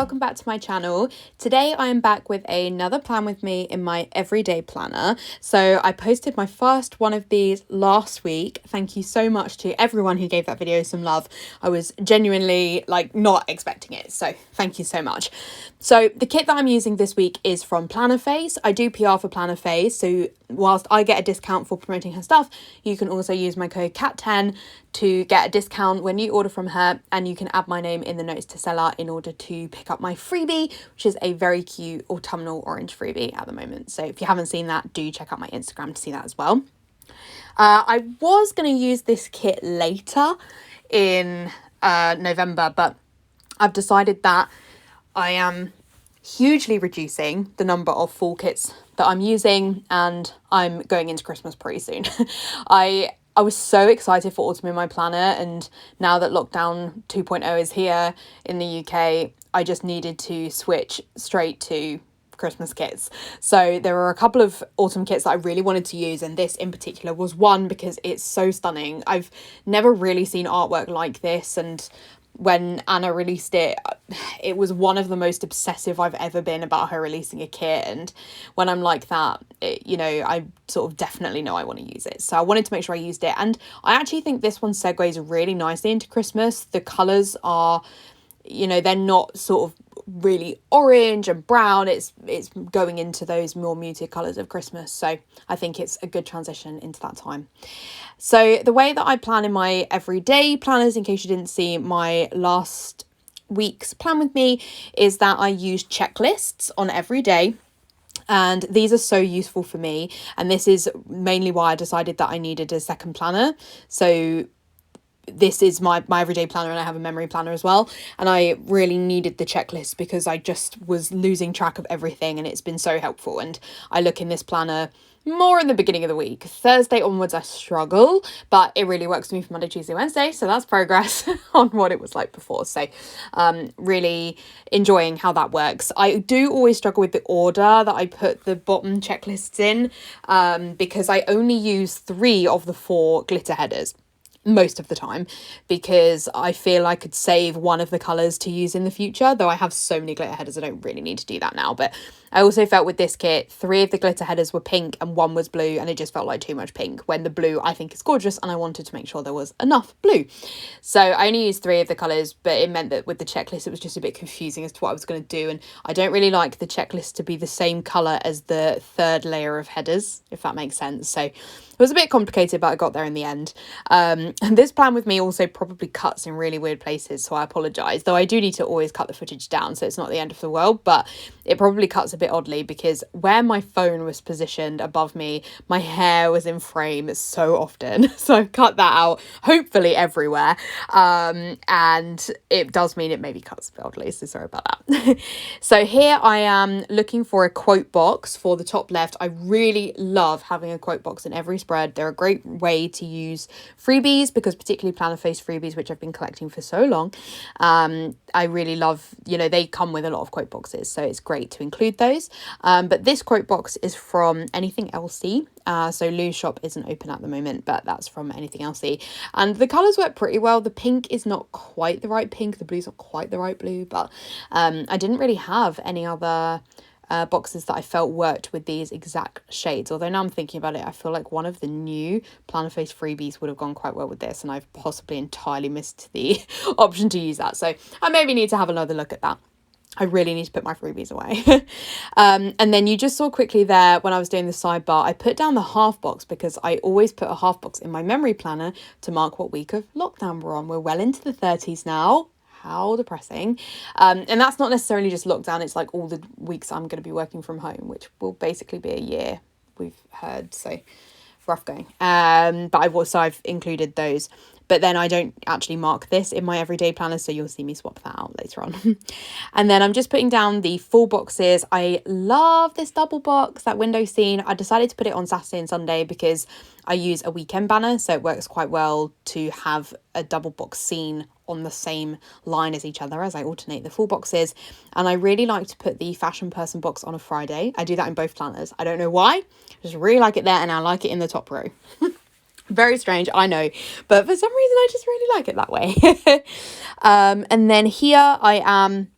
welcome back to my channel. Today I am back with another plan with me in my everyday planner. So I posted my first one of these last week. Thank you so much to everyone who gave that video some love. I was genuinely not expecting it, so thank you so much. So the kit that I'm using this week is from Plannerface. I do PR for Plannerface, so whilst I get a discount for promoting her stuff, you can also use my code CAT10 to get a discount when you order from her, and you can add my name in the notes to seller in order to pick up my freebie, which is a very cute autumnal orange freebie at the moment. So if you haven't seen that, do check out my Instagram to see that as well. I was going to use this kit later in November, but I've decided that I am hugely reducing the number of fall kits that I'm using, and I'm going into Christmas pretty soon. I was so excited for autumn in my planner, and now that lockdown 2.0 is here in the UK, I just needed to switch straight to Christmas kits. So there were a couple of autumn kits that I really wanted to use, and this in particular was one because it's so stunning. I've never really seen artwork like this, and when Anna released it, it was one of the most obsessive I've ever been about her releasing a kit. And when I'm like that, I sort of definitely know I want to use it. So I wanted to make sure I used it. And I actually think this one segues really nicely into Christmas. The colours are, they're not sort of really orange and brown. It's going into those more muted colours of Christmas. So I think it's a good transition into that time. So the way that I plan in my everyday planners, in case you didn't see my last week's plan with me, is that I use checklists on every day. And these are so useful for me. And this is mainly why I decided that I needed a second planner. So this is my everyday planner, and I have a memory planner as well, and I really needed the checklist because I just was losing track of everything, and it's been so helpful. And I look in this planner more in the beginning of the week. Thursday onwards I struggle, but it really works for me for Monday, Tuesday, Wednesday, so that's progress on what it was like before. So really enjoying how that works. I do always struggle with the order that I put the bottom checklists in, because I only use 3 of the 4 glitter headers most of the time, because I feel I could save one of the colours to use in the future, though I have so many glitter headers I don't really need to do that now. But I also felt with this kit, 3 of the glitter headers were pink and 1 was blue, and it just felt like too much pink, when the blue I think is gorgeous, and I wanted to make sure there was enough blue. So I only used 3 of the colours, but it meant that with the checklist it was just a bit confusing as to what I was going to do, and I don't really like the checklist to be the same colour as the 3rd layer of headers, if that makes sense. So it was a bit complicated, but I got there in the end. And this plan with me also probably cuts in really weird places, so I apologise. Though I do need to always cut the footage down, so it's not the end of the world, but it probably cuts a bit oddly because where my phone was positioned above me, my hair was in frame so often. So I've cut that out, hopefully everywhere. And it does mean it maybe cuts a bit oddly, so sorry about that. So here I am looking for a quote box for the top left. I really love having a quote box in every spread. They're a great way to use freebies, because particularly Plannerface freebies, which I've been collecting for so long, I really love, they come with a lot of quote boxes, so it's great to include those. But this quote box is from Anything LC. So Lou's shop isn't open at the moment, but that's from Anything LC. And the colours work pretty well. The pink is not quite the right pink. The blue's not quite the right blue, but I didn't really have any other boxes that I felt worked with these exact shades. Although now I'm thinking about it, I feel like one of the new Plannerface freebies would have gone quite well with this, and I've possibly entirely missed the option to use that. So I maybe need to have another look at that. I really need to put my freebies away. And then you just saw quickly there when I was doing the sidebar, I put down the half box because I always put a half box in my memory planner to mark what week of lockdown we're on. We're well into the 30s now. How depressing. And that's not necessarily just lockdown, it's like all the weeks I'm going to be working from home, which will basically be a year, we've heard, so rough going. But I've included those, but then I don't actually mark this in my everyday planner, so you'll see me swap that out later on. And then I'm just putting down the full boxes. I love this double box, that window scene. I decided to put it on Saturday and Sunday because I use a weekend banner, so it works quite well to have a double box scene on the same line as each other as I alternate the full boxes. And I really like to put the fashion person box on a Friday. I do that in both planners. I don't know why, I just really like it there, and I like it in the top row. Very strange, I know, but for some reason I just really like it that way. And then here I am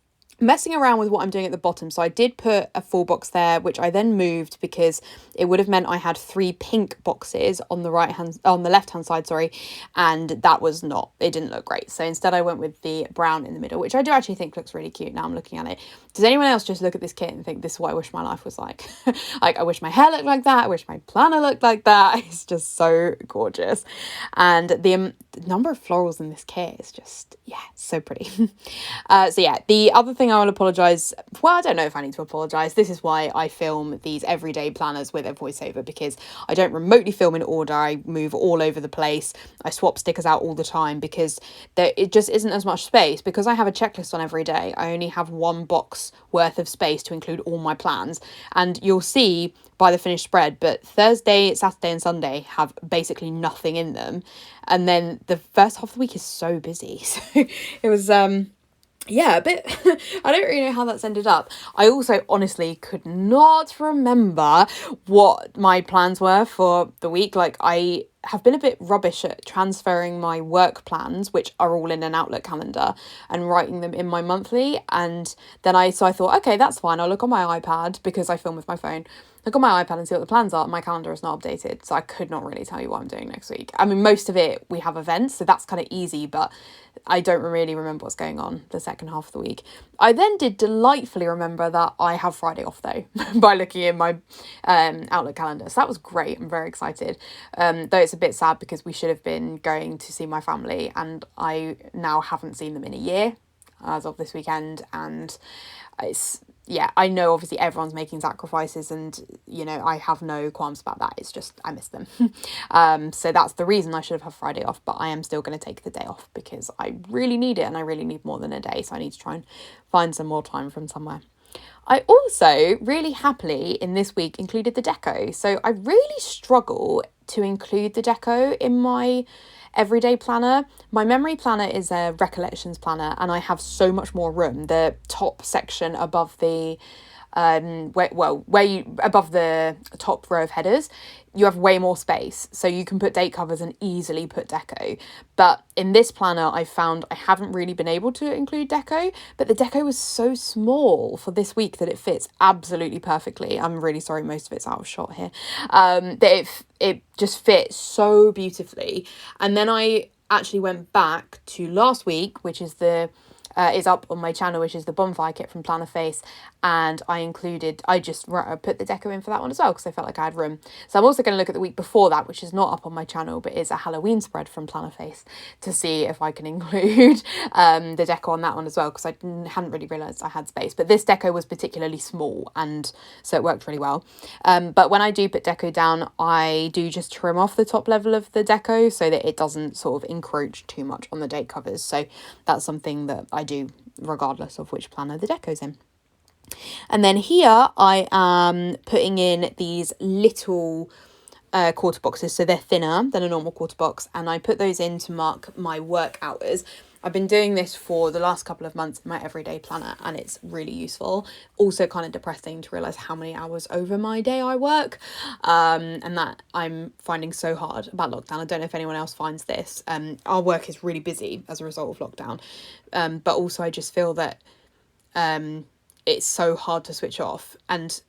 messing around with what I'm doing at the bottom. So I did put a full box there, which I then moved because it would have meant I had 3 pink boxes on the left hand side, sorry, and that was not, it didn't look great. So instead I went with the brown in the middle, which I do actually think looks really cute now I'm looking at it. Does anyone else just look at this kit and think this is what I wish my life was like? Like, I wish my hair looked like that, I wish my planner looked like that. It's just so gorgeous. And the number of florals in this kit is just, yeah, so pretty. So yeah, the other thing I will apologise, well, I don't know if I need to apologise. This is why I film these everyday planners with a voiceover, because I don't remotely film in order. I move all over the place. I swap stickers out all the time because it just isn't as much space. Because I have a checklist on every day, I only have 1 box worth of space to include all my plans. And you'll see by the finished spread, but Thursday, Saturday and Sunday have basically nothing in them. And then the first half of the week is so busy. So it was yeah, a bit I don't really know how that's ended up. I also honestly could not remember what my plans were for the week. Like, I have been a bit rubbish at transferring my work plans, which are all in an Outlook calendar, and writing them in my monthly. And then I thought, okay, that's fine, I'll look on my iPad because I film with my phone. Look on my iPad and see what the plans are. My calendar is not updated, so I could not really tell you what I'm doing next week. I mean, most of it, we have events, so that's kind of easy, but I don't really remember what's going on the second half of the week. I then did delightfully remember that I have Friday off, though, by looking in my Outlook calendar. So that was great. I'm very excited. Though it's a bit sad because we should have been going to see my family, and I now haven't seen them in a year as of this weekend. And it's, yeah, I know obviously everyone's making sacrifices, and, you know, I have no qualms about that. It's just, I miss them. So that's the reason I should have had Friday off, but I am still going to take the day off because I really need it, and I really need more than a day. So I need to try and find some more time from somewhere. I also really happily in this week included the deco. So I really struggle to include the deco in my everyday planner. My memory planner is a Recollections Planner, and I have so much more room. The top section above the above the top row of headers, you have way more space, so you can put date covers and easily put deco. But in this planner, I found I haven't really been able to include deco, but the deco was so small for this week that it fits absolutely perfectly. I'm really sorry, most of it's out of shot here. That it just fits so beautifully. And then I actually went back to last week, which is is up on my channel, which is the bonfire kit from Plannerface, and I put the deco in for that one as well because I felt like I had room. So I'm also going to look at the week before that, which is not up on my channel, but is a Halloween spread from Plannerface, to see if I can include the deco on that one as well, because I hadn't really realised I had space. But this deco was particularly small, and so it worked really well. But when I do put deco down, I do just trim off the top level of the deco so that it doesn't sort of encroach too much on the date covers. So that's something that I do regardless of which planner the deco's in. And then here I am putting in these little quarter boxes, so they're thinner than a normal quarter box, and I put those in to mark my work hours. I've been doing this for the last couple of months in my everyday planner, and it's really useful. Also kind of depressing to realise how many hours over my day I work, and that I'm finding so hard about lockdown. I don't know if anyone else finds this. Our work is really busy as a result of lockdown, but also I just feel that it's so hard to switch off. And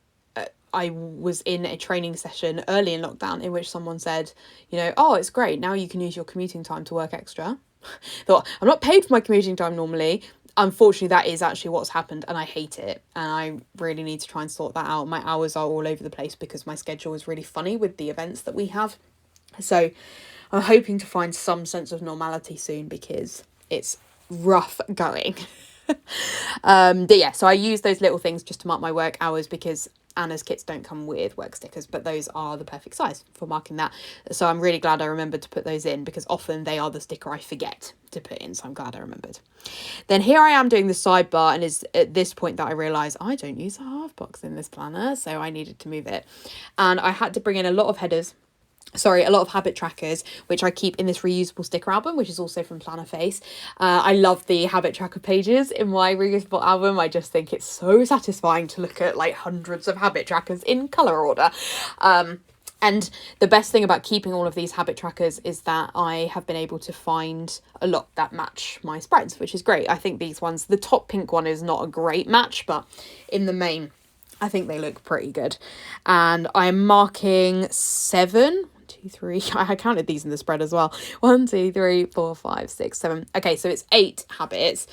I was in a training session early in lockdown in which someone said, you know, oh, it's great, now you can use your commuting time to work extra. Thought, I'm not paid for my commuting time normally. Unfortunately, that is actually what's happened, and I hate it, and I really need to try and sort that out. My hours are all over the place because my schedule is really funny with the events that we have. So I'm hoping to find some sense of normality soon because it's rough going. But yeah, so I use those little things just to mark my work hours because Anna's kits don't come with work stickers, but those are the perfect size for marking that. So I'm really glad I remembered to put those in because often they are the sticker I forget to put in. So I'm glad I remembered. Then here I am doing the sidebar, and it's at this point that I realise I don't use a half box in this planner. So I needed to move it. And I had to bring in a lot of habit trackers, which I keep in this reusable sticker album, which is also from Plannerface. I love the habit tracker pages in my reusable album. I just think it's so satisfying to look at like hundreds of habit trackers in colour order. And the best thing about keeping all of these habit trackers is that I have been able to find a lot that match my spreads, which is great. I think these ones, the top pink one is not a great match, but in the main, I think they look pretty good. And I'm marking 7, 1, 2, 3. I counted these in the spread as well. 1, 2, 3, 4, 5, 6, 7. Okay, so it's 8 habits,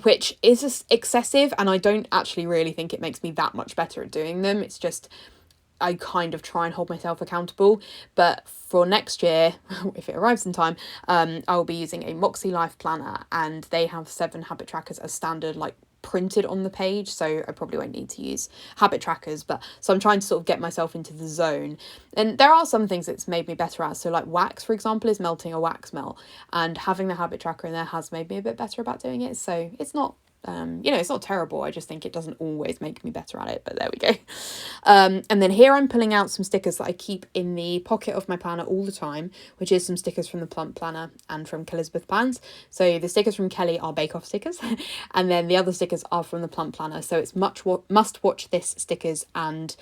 which is excessive, and I don't actually really think it makes me that much better at doing them. It's just I kind of try and hold myself accountable. But for next year, if it arrives in time, I'll be using a Moxie Life planner, and they have 7 habit trackers as standard, like printed on the page, so I probably won't need to use habit trackers. But so I'm trying to sort of get myself into the zone, and there are some things it's made me better at. So like wax, for example, is melting a wax melt, and having the habit tracker in there has made me a bit better about doing it. So it's not it's not terrible. I just think it doesn't always make me better at it, but there we go. And then here I'm pulling out some stickers that I keep in the pocket of my planner all the time, which is some stickers from the Plump Planner and from Elizabeth Plans. So the stickers from Kelly are Bake Off stickers, and then the other stickers are from the Plump Planner. So it's must watch this stickers and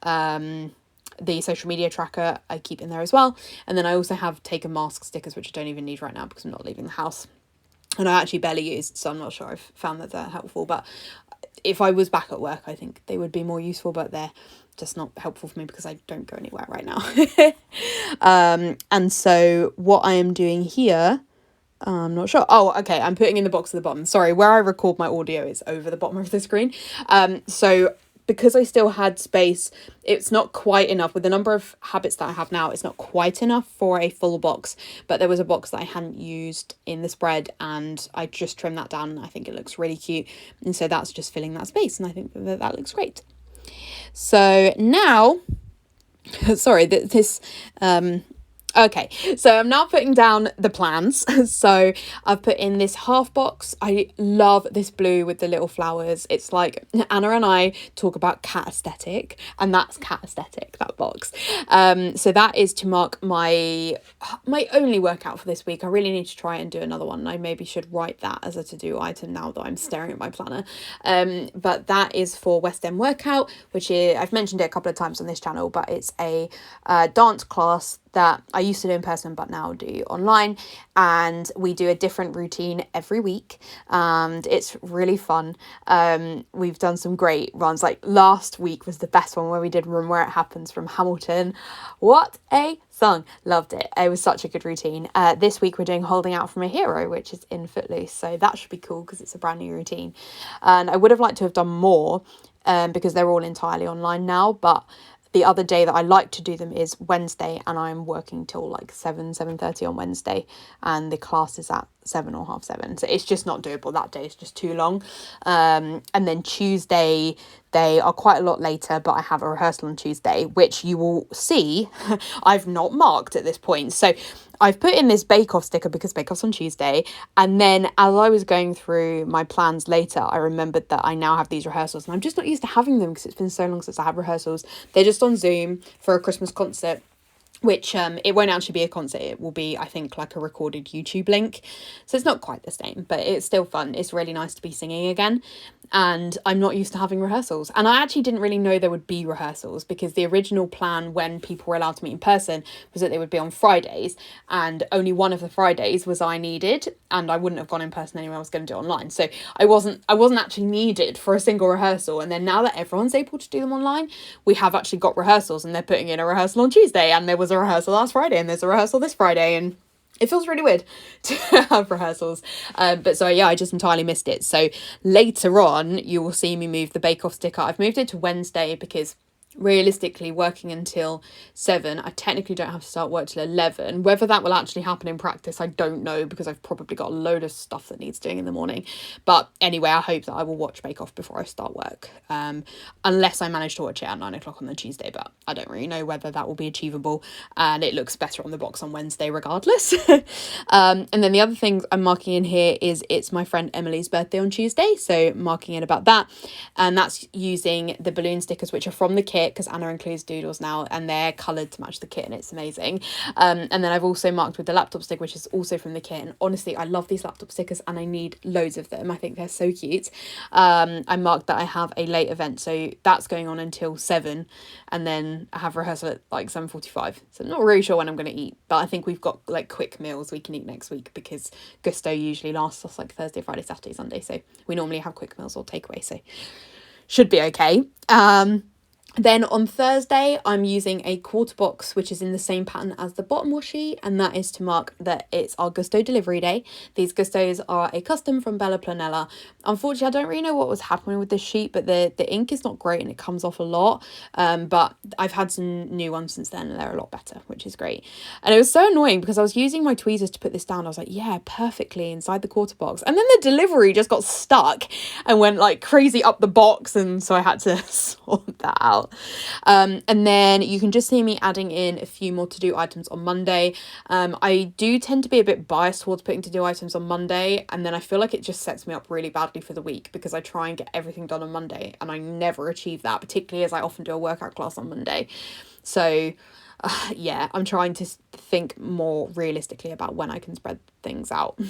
the social media tracker I keep in there as well. And then I also have take a mask stickers, which I don't even need right now because I'm not leaving the house. And I actually barely used, so I'm not sure I've found that they're helpful. But if I was back at work, I think they would be more useful, but they're just not helpful for me because I don't go anywhere right now. And so what I am doing here, I'm not sure. Oh, okay, I'm putting in the box at the bottom. Sorry, where I record my audio is over the bottom of the screen. So because I still had space, it's not quite enough. With the number of habits that I have now, it's not quite enough for a full box. But there was a box that I hadn't used in the spread, and I just trimmed that down, and I think it looks really cute. And so that's just filling that space, and I think that looks great. So now, sorry, this okay, so I'm now putting down the plans. So I've put in this half box. I love this blue with the little flowers. It's like Anna and I talk about cat aesthetic, and that's cat aesthetic, that box. So that is to mark my only workout for this week. I really need to try and do another one. I maybe should write that as a to-do item now that I'm staring at my planner. But that is for West End Workout, which is, I've mentioned it a couple of times on this channel, but it's a dance class that I used to do in person but now do online, and we do a different routine every week, and it's really fun. We've done some great runs, like last week was the best one where we did Room Where It Happens from Hamilton. What a song, loved it. It was such a good routine. This week we're doing Holding Out From a Hero, which is in Footloose, so that should be cool because it's a brand new routine, and I would have liked to have done more because they're all entirely online now, but the other day that I like to do them is Wednesday, and I'm working till like 7:30 on Wednesday, and the class is at 7 or 7:30, so it's just not doable that day. It's just too long. And then Tuesday they are quite a lot later, but I have a rehearsal on Tuesday, which you will see I've not marked at this point. So I've put in this Bake Off sticker because Bake Off's on Tuesday, and then as I was going through my plans later, I remembered that I now have these rehearsals, and I'm just not used to having them because it's been so long since I had rehearsals. They're just on Zoom for a Christmas concert, which it won't actually be a concert. It will be, I think, like a recorded YouTube link. So it's not quite the same, but it's still fun. It's really nice to be singing again. And I'm not used to having rehearsals. And I actually didn't really know there would be rehearsals because the original plan when people were allowed to meet in person was that they would be on Fridays. And only one of the Fridays was I needed, and I wouldn't have gone in person anyway. I was going to do it online. So I wasn't actually needed for a single rehearsal. And then now that everyone's able to do them online, we have actually got rehearsals, and they're putting in a rehearsal on Tuesday, and there was a rehearsal last Friday, and there's a rehearsal this Friday, and it feels really weird to have rehearsals. But so yeah, I just entirely missed it. So later on, you will see me move the Bake Off sticker. I've moved it to Wednesday because realistically working until 7, I technically don't have to start work till 11. Whether that will actually happen in practice, I don't know, because I've probably got a load of stuff that needs doing in the morning. But anyway, I hope that I will watch Bake Off before I start work, unless I manage to watch it at 9 o'clock on the Tuesday, but I don't really know whether that will be achievable, and it looks better on the box on Wednesday regardless. And then the other thing I'm marking in here is it's my friend Emily's birthday on Tuesday, so marking in about that, and that's using the balloon stickers which are from the kit. kit because Anna includes doodles now, and they're coloured to match the kit, and it's amazing. And then I've also marked with the laptop sticker, which is also from the kit, and honestly I love these laptop stickers and I need loads of them. I think they're so cute. I marked that I have a late event, so that's going on until 7, and then I have rehearsal at like 7:45, so I'm not really sure when I'm going to eat, but I think we've got like quick meals we can eat next week because Gusto usually lasts us like Thursday, Friday, Saturday, Sunday, so we normally have quick meals or takeaway, so should be okay. Then on Thursday, I'm using a quarter box, which is in the same pattern as the bottom washi, and that is to mark that it's our Gusto delivery day. These Gustos are a custom from Bella Planella. Unfortunately, I don't really know what was happening with this sheet, but the ink is not great and it comes off a lot. But I've had some new ones since then and they're a lot better, which is great. And it was so annoying because I was using my tweezers to put this down. I was like, yeah, perfectly inside the quarter box. And then the delivery just got stuck and went like crazy up the box, and so I had to sort that out. And then you can just see me adding in a few more to-do items on Monday. I do tend to be a bit biased towards putting to-do items on Monday, and then I feel like it just sets me up really badly for the week because I try and get everything done on Monday and I never achieve that, particularly as I often do a workout class on Monday. So yeah, I'm trying to think more realistically about when I can spread things out.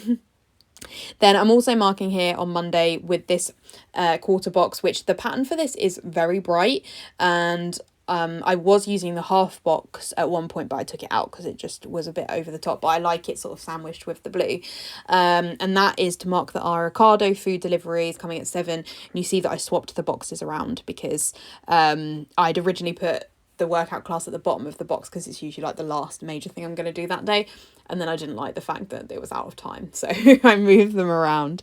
Then I'm also marking here on Monday with this quarter box, which the pattern for this is very bright, and I was using the half box at one point, but I took it out because it just was a bit over the top, but I like it sort of sandwiched with the blue. And that is to mark that our Ricardo food delivery is coming at 7, and you see that I swapped the boxes around because I'd originally put the workout class at the bottom of the box because it's usually like the last major thing I'm going to do that day, and then I didn't like the fact that it was out of time, so I moved them around.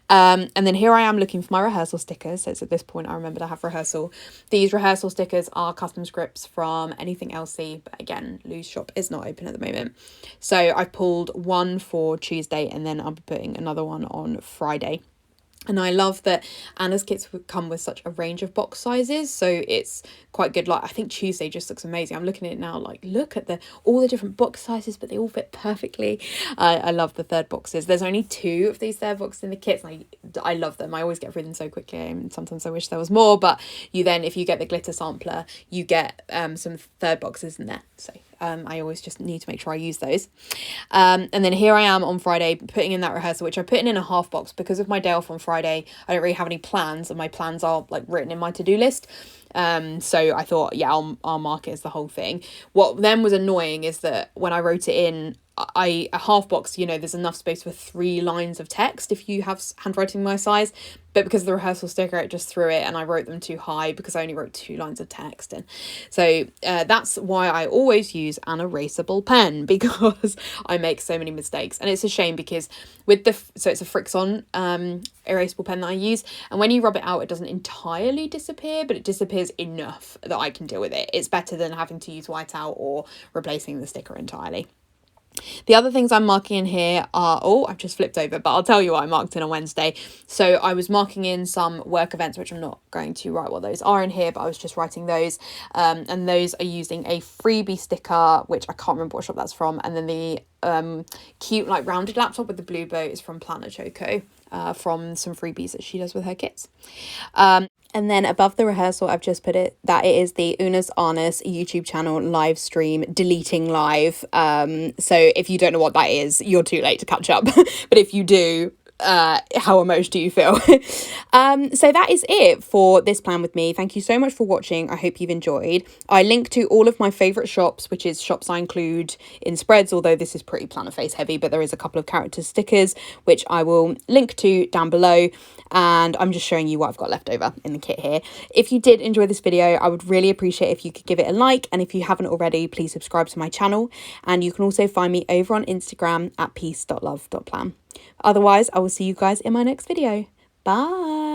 And then here I am looking for my rehearsal stickers. So it's at this point I remembered I have rehearsal. These rehearsal stickers are custom scripts from Anything Elsie, but again, Lou's shop is not open at the moment, so I've pulled one for Tuesday and then I'll be putting another one on Friday. And I love that Anna's kits would come with such a range of box sizes, so it's quite good. Like, I think Tuesday just looks amazing. I'm looking at it now, like, look at all the different box sizes, but they all fit perfectly. I love the third boxes. There's only 2 of these third boxes in the kits, and I love them. I always get through them so quickly, and sometimes I wish there was more, but you then, if you get the glitter sampler, you get some third boxes in there, so I always just need to make sure I use those. And then here I am on Friday putting in that rehearsal, which I put in a half box because of my day off on Friday. I don't really have any plans, and my plans are like written in my to-do list. So I thought, yeah, I'll mark it as the whole thing. What then was annoying is that when I wrote it in, a half box, you know, there's enough space for 3 lines of text if you have handwriting my size, but because of the rehearsal sticker it just threw it, and I wrote them too high because I only wrote 2 lines of text. And so that's why I always use an eraseable pen, because I make so many mistakes, and it's a shame because with so it's a Frixon erasable pen that I use, and when you rub it out it doesn't entirely disappear, but it disappears enough that I can deal with it. It's better than having to use whiteout or replacing the sticker entirely. The other things I'm marking in here are, I've just flipped over, but I'll tell you what I marked in on Wednesday. So I was marking in some work events, which I'm not going to write what those are in here, but I was just writing those. And those are using a freebie sticker, which I can't remember what shop that's from. And then the cute like rounded laptop with the blue bow is from Planner Choco, from some freebies that she does with her kits. And then above the rehearsal, I've just put it that it is the Unas Arnas YouTube channel live stream deleting live. So if you don't know what that is, you're too late to catch up. But if you do, how emotional do you feel? So that is it for this plan with me. Thank you so much for watching. I hope you've enjoyed. I link to all of my favourite shops, which is shops I include in spreads, although this is pretty Plannerface heavy, but there is a couple of character stickers which I will link to down below, and I'm just showing you what I've got left over in the kit here. If you did enjoy this video, I would really appreciate if you could give it a like, and if you haven't already, please subscribe to my channel, and you can also find me over on Instagram at peace.love.plan. Otherwise, I will see you guys in my next video. Bye!